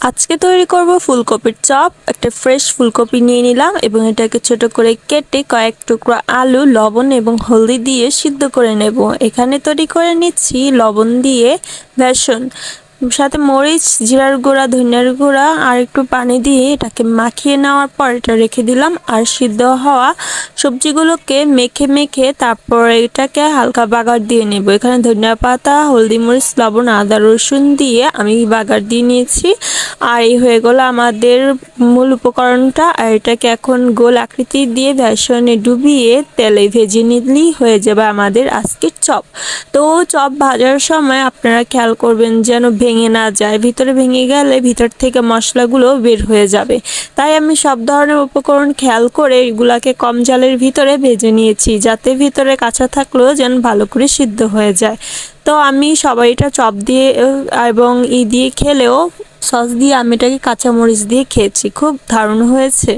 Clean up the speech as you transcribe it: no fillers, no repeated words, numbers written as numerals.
আজকে তৈরি করব ফুলকপির চপ। একটা ফ্রেশ ফুলকপি নিয়ে নিলাম এবং এটাকে ছোট করে কেটে কয়েক টুকরো আলু লবণ এবং হলদি দিয়ে সিদ্ধ করে নেব। এখানে তৈরি করে নিচ্ছি লবণ দিয়ে বেসন, সাথে মরিচ, জিরার গুঁড়া, ধনিয়ার গুঁড়া আর একটু পানি দিয়ে এটাকে মাখিয়ে নেওয়ার পর এটা রেখে দিলাম। আর সিদ্ধ হওয়া সবজিগুলোকে মেখে মেখে তারপর এটাকে হালকা বাগার দিয়ে নেব। এখানে ধনিয়া পাতা, হলদি, মরিচ, লবণ, আদা, রসুন দিয়ে আমি বাগার দিয়ে নিয়েছি। আর এই হয়ে গেল আমাদের মূল উপকরণটা। আর এটাকে এখন গোল আকৃতি দিয়ে বেসনে ডুবিয়ে তেলে ভেজে নিলেই হয়ে যাবে আমাদের আজকের চপ। তো চপ ভাজার সময় আপনারা খেয়াল করবেন যেন ভেঙে না যায়, ভিতরে ভেঙে গেলে ভিতর থেকে মশলাগুলো বের হয়ে যাবে। তাই আমি সব ধরনের উপকরণ খেয়াল করে এগুলাকে কম জালের ভিতরে ভেজে নিয়েছি, যাতে ভিতরে কাঁচা থাকলেও যেন ভালো করে সিদ্ধ হয়ে যায়। তো আমি সবাইটা চপ দিয়ে এবং দিয়ে খেলেও সস দিয়ে আমি এটাকে কাঁচামরিচ দিয়ে খেয়েছি, খুব দারুণ হয়েছে।